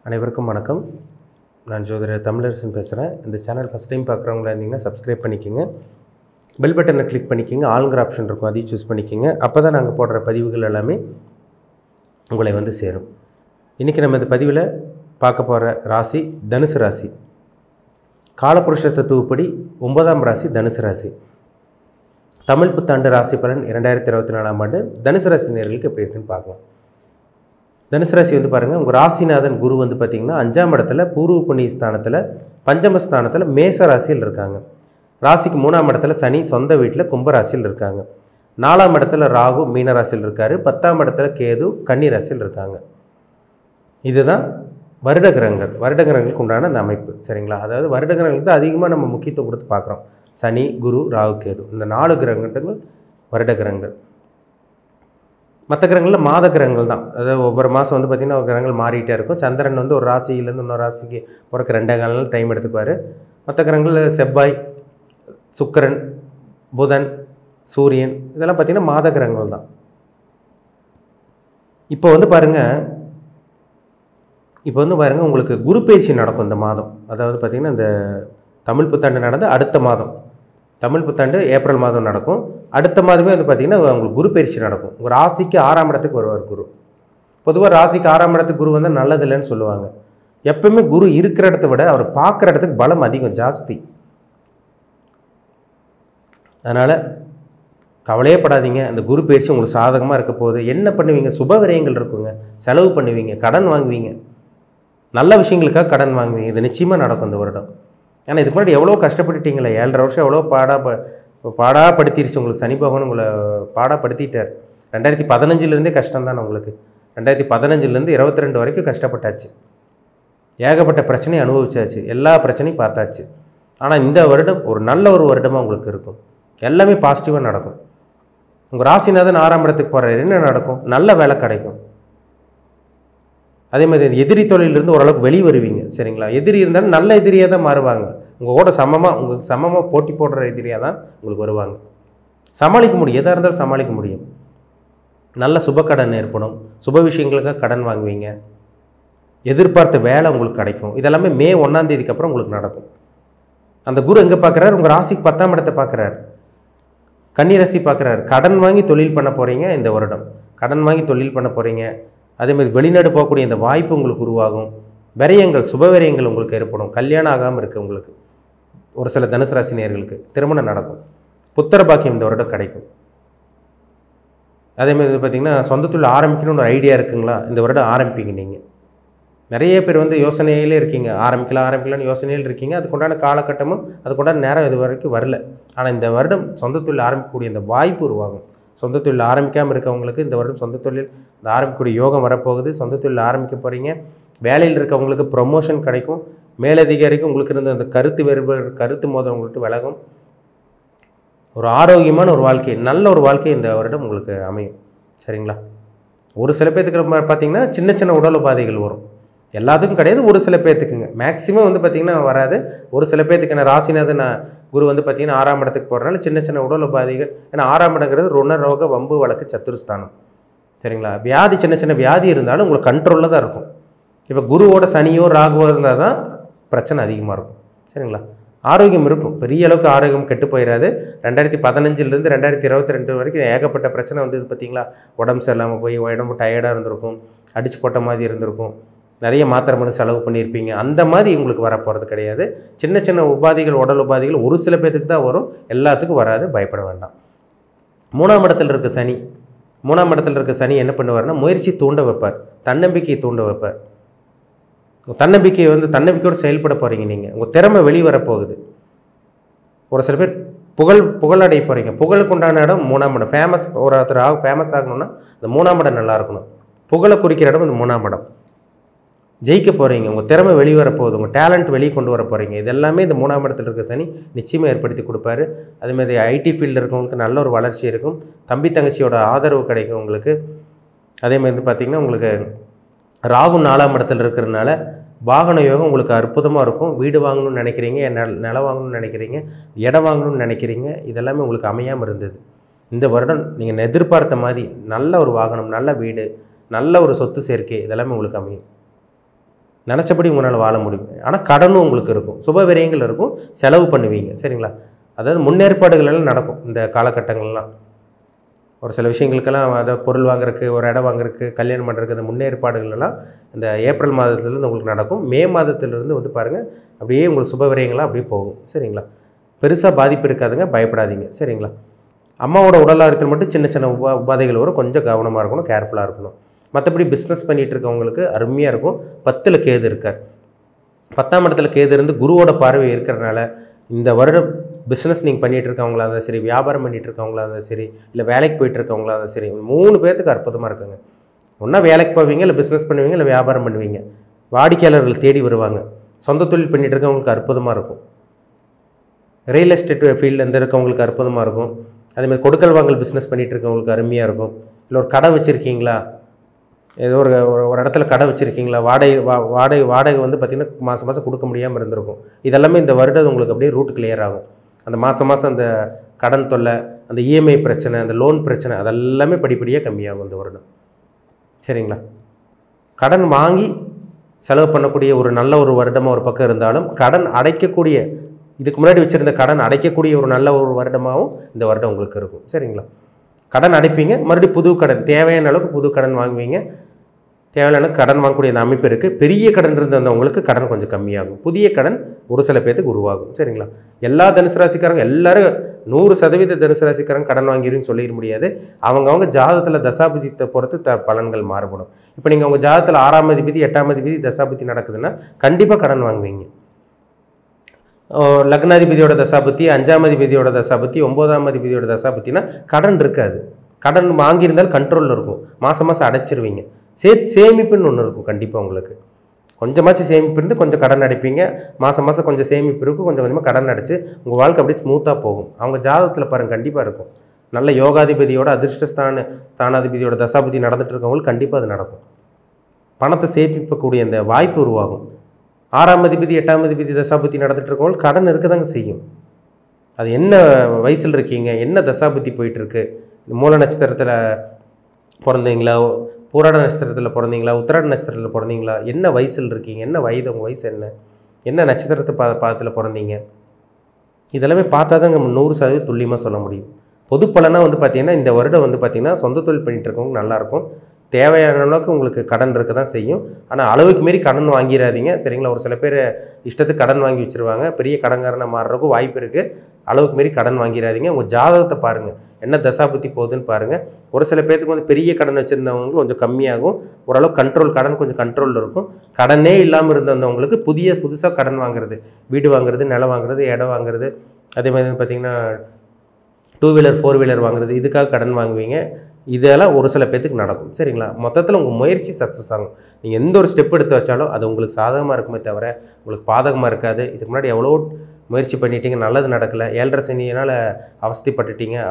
அனைவருக்கும் வணக்கம். நான் ஜோதிடர் தமிழரசன் பேசுகிறேன். இந்த சேனல் ஃபஸ்ட் டைம் பார்க்குறவங்களா இருந்தீங்கன்னா சப்ஸ்கிரைப் பண்ணிக்கோங்க. பெல் பட்டனை கிளிக் பண்ணிக்கோங்க. ஆளுங்கிற ஆப்ஷன் இருக்கும், அதையும் சூஸ் பண்ணிக்கோங்க. அப்போ தான் நாங்கள் போடுற பதிவுகள் எல்லாமே உங்களை வந்து சேரும். இன்றைக்கி நம்ம இந்த பதிவில் பார்க்க போகிற ராசி தனுசு ராசி. காலபுருஷ தத்துவப்படி 9ஆம் ராசி தனுசு ராசி. தமிழ் புத்தாண்டு ராசி பலன் 2024ஆம் ஆண்டு தனுசு ராசி நேயர்களுக்கு எப்படி இருக்குன்னு பார்க்கலாம். தனுசு ராசி வந்து பாருங்கள், உங்கள் ராசிநாதன் குரு வந்து பார்த்திங்கன்னா 5ஆம் இடத்துல பூர்வ புண்ணிய ஸ்தானத்தில் பஞ்சமஸ்தானத்தில் மேச ராசியில் இருக்காங்க. ராசிக்கு 3ஆம் இடத்துல சனி சொந்த வீட்டில் கும்பராசியில் இருக்காங்க. 4ஆம் இடத்துல ராகு மீன ராசியில் இருக்கார். 10ஆம் இடத்துல கேது கன்னி ராசியில் இருக்காங்க. இதுதான் வருட கிரகங்களுக்கு உண்டான அந்த அமைப்பு. சரிங்களா? அதாவது வருட கிரகங்களுக்கு தான் அதிகமாக நம்ம முக்கியத்துவம் கொடுத்து பார்க்குறோம். சனி, குரு, ராகு, கேது, இந்த 4 கிரகங்கள் வருட கிரகங்கள். மற்ற கிரகங்களில் மாத கிரகங்கள் தான். அதாவது ஒவ்வொரு மாதம் வந்து பார்த்திங்கன்னா ஒரு கிரகங்கள் மாறிட்டே இருக்கும். சந்திரன் வந்து ஒரு ராசியிலேருந்து இன்னொரு ராசிக்கு போகிறக்கு 2 காலம் டைம் எடுத்துக்குவார். மற்ற கிரகங்கள் செவ்வாய், சுக்கிரன், புதன், சூரியன், இதெல்லாம் பார்த்திங்கன்னா மாத கிரகங்கள் தான். இப்போ வந்து பாருங்கள் உங்களுக்கு குரு பயிற்சி நடக்கும் இந்த மாதம். அதாவது பார்த்திங்கன்னா இந்த தமிழ் புத்தாண்டு நடந்து அடுத்த மாதம், தமிழ் புத்தாண்டு ஏப்ரல் மாதம் நடக்கும். அடுத்த மாதமே வந்து பார்த்திங்கன்னா உங்களுக்கு குரு பயிற்சி நடக்கும். உங்கள் ராசிக்கு 6ஆம் இடத்துக்கு வருவார் குரு. பொதுவாக ராசிக்கு 6ஆம் இடத்துக்கு குரு வந்து நல்லது இல்லைன்னு சொல்லுவாங்க. எப்பவுமே குரு இருக்கிற இடத்த விட அவர் பார்க்குற இடத்துக்கு பலம் அதிகம், ஜாஸ்தி. அதனால் கவலையே படாதீங்க. அந்த குரு பயிற்சி உங்களுக்கு சாதகமாக இருக்க போகுது. என்ன பண்ணுவீங்க? சுப விரயங்கள் இருக்குங்க, செலவு பண்ணுவீங்க, கடன் வாங்குவீங்க, நல்ல விஷயங்களுக்காக கடன் வாங்குவீங்க. இது நிச்சயமாக நடக்கும் இந்த வருடம். ஏன்னா இதுக்கு முன்னாடி எவ்வளோ கஷ்டப்பட்டுட்டீங்களே, 7.5 வருஷம் எவ்வளோ பாடாப்படுத்திருச்சு உங்களுக்கு. சனி பகவான் உங்களை பாடாப்படுத்திட்டார். 2015 கஷ்டம் தானே உங்களுக்கு. 2015 22 வரைக்கும் கஷ்டப்பட்டாச்சு. ஏகப்பட்ட பிரச்சனையை அனுபவிச்சாச்சு, எல்லா பிரச்சனையும் பார்த்தாச்சு. ஆனால் இந்த வருடம் ஒரு நல்ல ஒரு வருடமாக உங்களுக்கு இருக்கும். எல்லாமே பாசிட்டிவாக நடக்கும். உங்கள் ராசிநாதன் 6ஆம் இடத்துக்கு போகிறாரு. என்ன நடக்கும்? நல்ல வேலை கிடைக்கும். அதே மாதிரி எதிரி தொழிலிருந்து ஓரளவுக்கு வெளியே வருவீங்க. சரிங்களா? எதிரி இருந்தாலும் நல்ல எதிரியாக தான் மாறுவாங்க. உங்களுக்கு சமமாக போட்டி போடுற எதிரியாக தான் உங்களுக்கு வருவாங்க. சமாளிக்க முடியும், எதாக இருந்தாலும் சமாளிக்க முடியும். நல்ல சுப கடன் ஏற்படும். சுப விஷயங்களுக்காக கடன் வாங்குவீங்க. எதிர்பார்த்த வேலை உங்களுக்கு கிடைக்கும். இதெல்லாமே மே 1ஆம் தேதிக்கு அப்புறம் உங்களுக்கு நடக்கும். அந்த குரு எங்கே பார்க்குறாரு? உங்கள் ராசிக்கு 10ஆம் இடத்தை பார்க்குறாரு. கன்னி ராசி பார்க்குறாரு. கடன் வாங்கி தொழில் பண்ண போகிறீங்க இந்த வருடம். கடன் வாங்கி தொழில் பண்ண போகிறீங்க. அதேமாதிரி வெளிநாடு போகக்கூடிய இந்த வாய்ப்பு உங்களுக்கு உருவாகும். விரயங்கள், சுப விரயங்கள் உங்களுக்கு ஏற்படும். கல்யாணம் ஆகாமல் இருக்குது உங்களுக்கு. ஒரு சில தனுசு ராசி நேயர்களுக்கு திருமணம் நடக்கும். புத்திர பாக்கியம் இந்த வருடம் கிடைக்கும். அதேமாதிரி பார்த்திங்கன்னா சொந்த தொழில் ஆரம்பிக்கணும்னு ஒரு ஐடியா இருக்குங்களா? இந்த வருடம் ஆரம்பிப்பீங்க. நீங்கள் நிறைய பேர் வந்து யோசனையிலே இருக்கீங்க, ஆரம்பிக்கலாம்னு யோசனையில் இருக்கீங்க. அதுக்குண்டான காலகட்டமும் அதுக்குண்டான நேரம் இது வரைக்கும் வரல. ஆனால் இந்த வருடம் சொந்த தொழில் ஆரம்பிக்கக்கூடிய இந்த வாய்ப்பு உருவாகும். சொந்த தொழில் ஆரம்பிக்காமல் இருக்கவங்களுக்கு இந்த வருடம் சொந்த தொழில் ஆரம்பிக்கக்கூடிய யோகம் வரப்போகுது. சொந்த தொழில் ஆரம்பிக்க போகிறீங்க. வேலையில் இருக்கவங்களுக்கு ப்ரொமோஷன் கிடைக்கும். மேலதிகாரிக்கு உங்களுக்கு இருந்த அந்த கருத்து மோதல் உங்களுக்கு விலகும். ஒரு ஆரோக்கியமான ஒரு வாழ்க்கை, நல்ல ஒரு வாழ்க்கை இந்த வருடம் உங்களுக்கு அமையும். சரிங்களா? ஒரு சில பேர்த்துக்கு பார்த்திங்கன்னா சின்ன சின்ன உடல் உபாதைகள் வரும். எல்லாத்துக்கும் கிடையாது, ஒரு சில பேர்த்துக்குங்க. மேக்ஸிமம் வந்து பார்த்திங்கன்னா வராது. ஒரு சில பேர்த்துக்கு ராசிநாதன் குரு வந்து பார்த்திங்கன்னா 6ஆம் இடத்துக்கு போகிறனால சின்ன சின்ன உடல் உபாதைகள். ஏன்னா 6ஆம் இடங்கிறது ருணரோக வம்பு வழக்கு சத்துருஸ்தானம். சரிங்களா? வியாதி, சின்ன சின்ன வியாதி இருந்தாலும் உங்களுக்கு கண்ட்ரோலில் தான் இருக்கும். இப்போ குருவோட சனியோ ராகுவோ இருந்தால் தான் பிரச்சனை அதிகமாக இருக்கும். சரிங்களா? ஆரோக்கியம் இருக்கும், பெரிய அளவுக்கு ஆரோக்கியம் கெட்டு போயிடாது. 2015 2022 வரைக்கும் ஏகப்பட்ட பிரச்சனை வந்தது பார்த்திங்களா? உடம்பு சரியில்லாமல் போய் உடம்பு டயர்டாக இருந்திருக்கும், அடிச்சு போட்ட மாதிரி இருந்திருக்கும், நிறைய மாத்திரை மருந்து செலவு பண்ணியிருப்பீங்க. அந்த மாதிரி உங்களுக்கு வரப்போகிறது கிடையாது. சின்ன சின்ன உபாதைகள், உடல் உபாதைகள் ஒரு சில பேர்த்துக்கு தான் வரும், எல்லாத்துக்கும் வராது. பயப்பட வேண்டாம். 3ஆம் இடத்துல இருக்க சனி. 3ஆம் இடத்துல இருக்க சனி என்ன பண்ணுவார்னா, முயற்சி தூண்ட வைப்பார், தன்னம்பிக்கையை தூண்ட வைப்பார். தன்னம்பிக்கையோடு செயல்பட போகிறீங்க. நீங்கள் உங்கள் திறமை வெளியே வரப்போகுது. ஒரு சில பேர் புகழடைய போகிறீங்க. புகழுக்கு உண்டான இடம் 3ஆம் இடம். ஒருத்தர் ஃபேமஸ் ஆகணும்னா அந்த 3ஆம் இடம் நல்லா இருக்கணும். புகழை குறிக்கிற இடம் இந்த 3ஆம் இடம். ஜெயிக்க போகிறீங்க. உங்கள் திறமை வெளியே வரப்போகுது. உங்கள் டேலண்ட் வெளியே கொண்டு வர போகிறீங்க. இது எல்லாமே இந்த 3ஆம் இடத்துல இருக்க சனி நிச்சயமாக ஏற்படுத்தி கொடுப்பாரு. அதேமாதிரி ஐடி ஃபீல்டில் இருக்கவங்களுக்கு நல்ல ஒரு வளர்ச்சி இருக்கும். தம்பி தங்கச்சியோட ஆதரவு கிடைக்கும் உங்களுக்கு. அதேமாதிரி பார்த்திங்கன்னா உங்களுக்கு ராகு 4ஆம் இடத்துல இருக்கிறதுனால வாகன யோகம் உங்களுக்கு அற்புதமாக இருக்கும். வீடு வாங்கணும்னு நினைக்கிறீங்க, நிலம் வாங்கணும்னு நினைக்கிறீங்க, இடம் வாங்கணும்னு நினைக்கிறீங்க. இதெல்லாமே உங்களுக்கு அமையாமல் இருந்தது. இந்த வருடம் நீங்கள் எதிர்பார்த்த மாதிரி நல்ல ஒரு வாகனம், நல்ல வீடு, நல்ல ஒரு சொத்து சேர்க்கை இதெல்லாமே உங்களுக்கு அமையும். நினச்சபடி உங்களால் வாழ முடியும். ஆனால் கடனும் உங்களுக்கு இருக்கும், சுப விரயங்கள் இருக்கும், செலவு பண்ணுவீங்க. சரிங்களா? அதாவது முன்னேற்பாடுகள் எல்லாம் நடக்கும் இந்த காலகட்டங்கள்லாம். ஒரு சில விஷயங்களுக்கெல்லாம் அதை பொருள் வாங்குறதுக்கு, ஒரு இடம் வாங்குறதுக்கு, கல்யாணம் பண்ணுறதுக்கு அந்த முன்னேற்பாடுகள் எல்லாம் இந்த ஏப்ரல் மாதத்துலேருந்து உங்களுக்கு நடக்கும். மே மாதத்திலிருந்து வந்து பாருங்கள் அப்படியே உங்களுக்கு சுப விரயங்கள்லாம் அப்படியே போகும். சரிங்களா? பெருசாக பாதிப்பு இருக்காதுங்க, பயப்படாதீங்க. சரிங்களா? அம்மாவோட உடல் ஆரோக்கியத்தில் மட்டும் சின்ன சின்ன உபாதைகள் வரும், கொஞ்சம் கவனமாக இருக்கணும், கேர்ஃபுல்லாக இருக்கணும். மற்றபடி பிஸ்னஸ் பண்ணிகிட்டு இருக்கவங்களுக்கு அருமையாக இருக்கும். 10ல் கேது இருக்கார். 10ஆம் இடத்துல கேது இருந்து குருவோட பார்வை இருக்கிறனால இந்த வருடம் பிஸ்னஸ் நீங்கள் பண்ணிகிட்டு இருக்கவங்களா இருந்தாலும் சரி, வியாபாரம் பண்ணிகிட்டு இருக்கவங்களா இருந்தாலும் சரி, இல்லை வேலைக்கு போயிட்டு இருக்கவங்களா இருந்தாலும் சரி, 3 பேர்த்துக்கு அற்புதமாக இருக்குங்க. ஒன்றா வேலைக்கு போவீங்க, இல்லை பிஸ்னஸ் பண்ணுவீங்க, இல்லை வியாபாரம் பண்ணுவீங்க. வாடிக்கையாளர்கள் தேடி வருவாங்க. சொந்த தொழில் பண்ணிகிட்டு இருக்கவங்களுக்கு அற்புதமாக இருக்கும். ரியல் எஸ்டேட் ஃபீல்டில் இருக்கவங்களுக்கு அற்புதமாக இருக்கும். அதேமாதிரி கொடுக்கல் வாங்கல் பிஸ்னஸ் பண்ணிகிட்டு இருக்கவங்களுக்கு அருமையாக இருக்கும். இல்லை ஒரு கடை வச்சுருக்கீங்களா, ஏதோ ஒரு இடத்துல கடை வச்சுருக்கீங்களா, வாடகை வந்து பார்த்திங்கன்னா மாதம் மாதம் கொடுக்க முடியாமல் இருந்திருக்கும். இதெல்லாமே இந்த வருடம் உங்களுக்கு அப்படியே ரூட் கிளியர் ஆகும். அந்த மாதம் அந்த கடன் தொல்லை, அந்த இஎம்ஐ பிரச்சனை, அந்த லோன் பிரச்சனை, அதெல்லாமே படிப்படியாக கம்மியாகும் இந்த வருடம். சரிங்களா? கடன் வாங்கி செலவு பண்ணக்கூடிய ஒரு நல்ல ஒரு வருடமாக ஒரு பக்கம் இருந்தாலும், கடன் அடைக்கக்கூடிய, இதுக்கு முன்னாடி வச்சுருந்த கடன் அடைக்கக்கூடிய ஒரு நல்ல ஒரு வருடமாகவும் இந்த வருடம் உங்களுக்கு இருக்கும். சரிங்களா? கடன் அடைப்பீங்க, மறுபடியும் புது கடன், தேவையான அளவுக்கு புது கடன் வாங்குவீங்க. தேவையான அளவுக்கு கடன் வாங்கக்கூடிய அந்த அமைப்பு இருக்குது. பெரிய கடன் இருந்தவங்களுக்கு கடன் கொஞ்சம் கம்மியாகும். புதிய கடன் ஒரு சில பேர்த்துக்கு உருவாகும். சரிங்களா? எல்லா தனுசு ராசிக்காரங்க எல்லோரும் 100% தனுசு ராசிக்காரங்க கடன் வாங்கிருன்னு சொல்லிட முடியாது. அவங்கவுங்க ஜாதகத்தில் தசாபதித்தை பொறுத்து பலன்கள் மாறுபடும். இப்போ நீங்கள் உங்கள் ஜாதகத்தில் 6ஆம் அதிபதி 8ஆம் அதிபதி தசாபதி நடக்குதுன்னா கண்டிப்பாக கடன் வாங்குவீங்க. லக்னாதிபதியோட தசாபத்தி, 5ஆம் அதிபதியோட தசாபத்தி, 9ஆம் அதிபதியோட தசாபத்தினா கடன் இருக்காது. கடன் வாங்கியிருந்தாலும் கண்ட்ரோலில் இருக்கும். மாதம் அடைச்சிருவீங்க. சேமிப்புன்னு ஒன்று இருக்கும். கண்டிப்பாக உங்களுக்கு கொஞ்சமாச்சும் சேமிப்பு இருந்து கொஞ்சம் கடன் அடைப்பீங்க. மாதம் கொஞ்சம் சேமிப்பு இருக்கும், கொஞ்சம் கொஞ்சமாக கடன் அடைச்சி உங்கள் வாழ்க்கை அப்படியே ஸ்மூத்தாக போகும். அவங்க ஜாதகத்தில் பாருங்கள் கண்டிப்பாக இருக்கும். நல்ல யோகாதிபதியோட ஸ்தானாதிபதியோட தசாபதி நடந்துட்டு இருக்கவங்களுக்கு கண்டிப்பாக அது நடக்கும். பணத்தை சேமிக்கக்கூடிய அந்த வாய்ப்பு உருவாகும். 6ஆம் அதிபதி 8ஆம் அதிபதி தசாபதி நடந்துட்டு இருக்கவங்களுக்கு கடன் இருக்க தாங்க செய்யும். அது என்ன வயசில் இருக்கீங்க, என்ன தசாபதி போயிட்டுருக்கு, மூல நட்சத்திரத்தில் பிறந்தீங்களா, பூராட நட்சத்திரத்தில் பிறந்தீங்களா, உத்திராட நட்சத்திரத்தில் பிறந்தீங்களா, என்ன வயசில் இருக்கீங்க, என்ன வயது, உங்கள் வயசு என்ன நட்சத்திரத்தை பாதத்தில் பிறந்தீங்க, இதெல்லாமே பார்த்தா தான் நம்ம 100% துல்லியமாக சொல்ல முடியும். பொது பலனாக வந்து பார்த்திங்கன்னா இந்த வருடம் வந்து பார்த்திங்கன்னா சொந்த தொழில் பண்ணிகிட்டு இருக்கவங்க நல்லாயிருக்கும். தேவையான அளவுக்கு உங்களுக்கு கடன் இருக்க தான் செய்யும். ஆனால் அளவுக்கு மீறி கடன் வாங்கிடாதீங்க. சரிங்களா? ஒரு சில பேர் இஷ்டத்துக்கு கடன் வாங்கி வச்சுருவாங்க. பெரிய கடன்காரனை மாறுறதுக்கும் வாய்ப்பு இருக்குது. அளவுக்கு மீறி கடன் வாங்கிடாதீங்க. உங்கள் ஜாதகத்தை பாருங்கள், என்ன தசாபத்தி போகுதுன்னு பாருங்கள். ஒரு சில பேர்த்துக்கு வந்து பெரிய கடன் வச்சுருந்தவங்களுக்கு கொஞ்சம் கம்மியாகும். ஓரளவு கடன் கொஞ்சம் கண்ட்ரோலில் இருக்கும். கடனே இல்லாமல் இருந்தவங்களுக்கு புதுசாக கடன் வாங்குறது, வீடு வாங்குறது, நிலம் வாங்குறது, இடம் வாங்குறது, அதே மாதிரி பார்த்திங்கன்னா 2 வீலர் 4 வீலர் வாங்குறது, இதுக்காக கடன் வாங்குவீங்க. இதெல்லாம் ஒரு சில பேர்த்துக்கு நடக்கும். சரிங்களா? மொத்தத்தில் உங்கள் முயற்சி சக்ஸஸ் ஆகும். நீங்கள் எந்த ஒரு ஸ்டெப் எடுத்து வச்சாலும் அது உங்களுக்கு சாதகமாக இருக்குமே தவிர உங்களுக்கு பாதகமாக இருக்காது. இதுக்கு முன்னாடி எவ்வளோ முயற்சி பண்ணிட்டீங்க, நல்லது நடக்கலை, 7.5 சனியினால்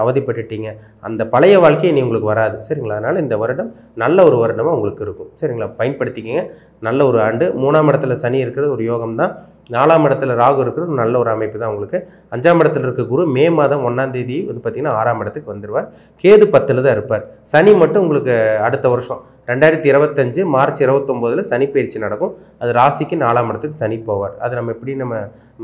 அவதிப்பட்டுட்டீங்க. அந்த பழைய வாழ்க்கையை நீ உங்களுக்கு வராது. சரிங்களா? அதனால் இந்த வருடம் நல்ல ஒரு வருடமாக உங்களுக்கு இருக்கும். சரிங்களா? பயன்படுத்திக்கிங்க. நல்ல ஒரு ஆண்டு. 3ஆம் இடத்துல சனி இருக்கிறது ஒரு யோகம் தான். 4ஆம் இடத்துல ராகு இருக்கிறது நல்ல ஒரு அமைப்பு தான் உங்களுக்கு. 5ஆம் இடத்துல இருக்க குரு மே மாதம் 1ஆம் தேதி வந்து பார்த்திங்கன்னா 6ஆம் இடத்துக்கு வந்துடுவார். கேது 10ல் தான் இருப்பார். சனி மட்டும் உங்களுக்கு அடுத்த வருஷம் 2025 மார்ச் 29 சனி பயிற்சி நடக்கும். அது ராசிக்கு 4ஆம் இடத்துக்கு சனி போவார். அது நம்ம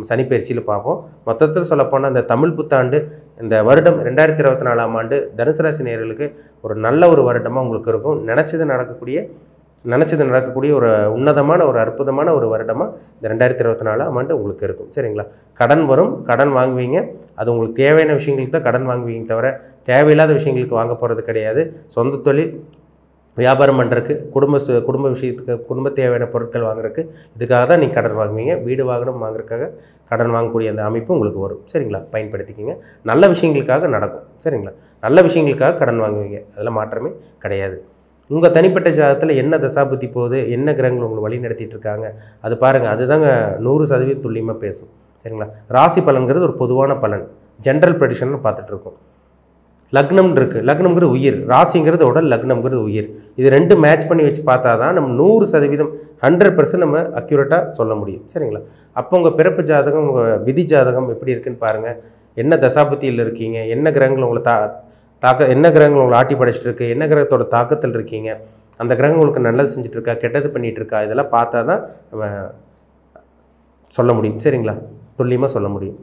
சனி பயிற்சியில் பார்ப்போம். மொத்தத்தில் சொல்லப்போனால் இந்த தமிழ் புத்தாண்டு இந்த வருடம் 2024ஆம் ஆண்டு தனுசு ராசி நேயர்களுக்கு ஒரு நல்ல ஒரு வருடமாக உங்களுக்கு இருக்கும். நினச்சது நடக்கக்கூடிய ஒரு உன்னதமான ஒரு அற்புதமான ஒரு வருடமாக இந்த 2024ஆம் ஆண்டு உங்களுக்கு இருக்கும். சரிங்களா? கடன் வரும், கடன் வாங்குவீங்க. அது உங்களுக்கு தேவையான விஷயங்களுக்கு தான் கடன் வாங்குவீங்க தவிர தேவையில்லாத விஷயங்களுக்கு வாங்க போகிறது கிடையாது. சொந்த தொழில் வியாபாரம் பண்ணுறதுக்கு, குடும்ப விஷயத்துக்கு, குடும்ப தேவையான பொருட்கள் வாங்குறதுக்கு, இதுக்காக தான் நீங்கள் கடன் வாங்குவீங்க. வீடு வாங்குறதுக்காக கடன் வாங்கக்கூடிய அந்த அமைப்பு உங்களுக்கு வரும். சரிங்களா? பயன்படுத்திக்கிங்க. நல்ல விஷயங்களுக்காக நடக்கும். சரிங்களா? நல்ல விஷயங்களுக்காக கடன் வாங்குவீங்க. அதில் மாற்றமே கிடையாது. உங்கள் தனிப்பட்ட ஜாதகத்தில் என்ன தசாபுத்தி போகுது, என்ன கிரகங்கள் உங்களை வழி நடத்திட்டு இருக்காங்க, அது பாருங்கள். அதுதாங்க 100% துல்லியமாக பேசும். சரிங்களா? ராசி பலன்கிறது ஒரு பொதுவான பலன், ஜென்ரல் ப்ரெடிக்ஷன் பார்த்துட்ருக்கோம். லக்னம் இருக்குது, லக்னம்ங்கிறது உயிர், ராசிங்கிறது உடல், லக்னம்ங்கிறது உயிர். இது ரெண்டு மேட்ச் பண்ணி வச்சு பார்த்தா தான் நம்ம 100% 100% நம்ம அக்யூரேட்டாக சொல்ல முடியும். சரிங்களா? அப்போ உங்கள் பிறப்பு ஜாதகம், உங்கள் விதி ஜாதகம் எப்படி இருக்குன்னு பாருங்கள். என்ன தசாபத்தியில் இருக்கீங்க, என்ன கிரகங்கள் உங்களை என்ன கிரகங்கள் உங்களை ஆட்டி படைச்சிட்டு இருக்கு, என்ன கிரகத்தோட தாக்கத்தில் இருக்கீங்க, அந்த கிரகம் உங்களுக்கு நல்லது செஞ்சுட்ருக்கா கெட்டது பண்ணிகிட்ருக்கா இதெல்லாம் பார்த்தா தான் நம்ம சொல்ல முடியும். சரிங்களா? துல்லியமாக சொல்ல முடியும்.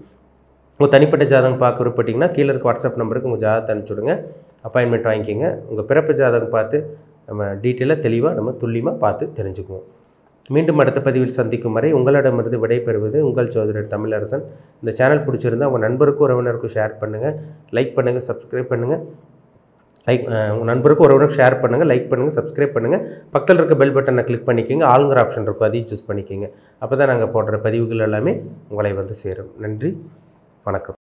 உங்கள் தனிப்பட்ட ஜாதகம் பார்க்க விருப்பப்பட்டிங்கன்னா கீழே இருக்க வாட்ஸ்அப் நம்பருக்கு உங்கள் ஜாதகத்தை அனுப்பிச்சுடுங்க. அப்பாயின்மெண்ட் வாங்கிக்கோங்க. உங்கள் பிறப்பு ஜாதகம் பார்த்து நம்ம டீட்டெயிலாக தெளிவாக நம்ம துல்லியமாக பார்த்து தெரிஞ்சுக்குவோம். மீண்டும் அடுத்த பதிவில் சந்திக்கும் வரை உங்களிடமிருந்து விடைபெறுவது உங்கள் ஜோதிடர் தமிழரசன். இந்த சேனல் பிடிச்சிருந்தால் உங்கள் நண்பருக்கும் உறவினருக்கும் ஷேர் பண்ணுங்கள், லைக் பண்ணுங்கள், சப்ஸ்கிரைப் பண்ணுங்கள். உங்கள் நண்பருக்கும் உறவினருக்கு ஷேர் பண்ணுங்கள், லைக் பண்ணுங்கள், சப்ஸ்கிரைப் பண்ணுங்கள். பக்கத்தில் இருக்க பெல் பட்டனை கிளிக் பண்ணிக்கோங்க. ஆளுங்கிற ஆப்ஷன் இருக்கும், அதையும் சூஸ் பண்ணிக்கோங்க. அப்போ தான் நாங்கள் போடுற பதிவுகள் எல்லாமே உங்களை வந்து சேரும். நன்றி, வணக்கம்.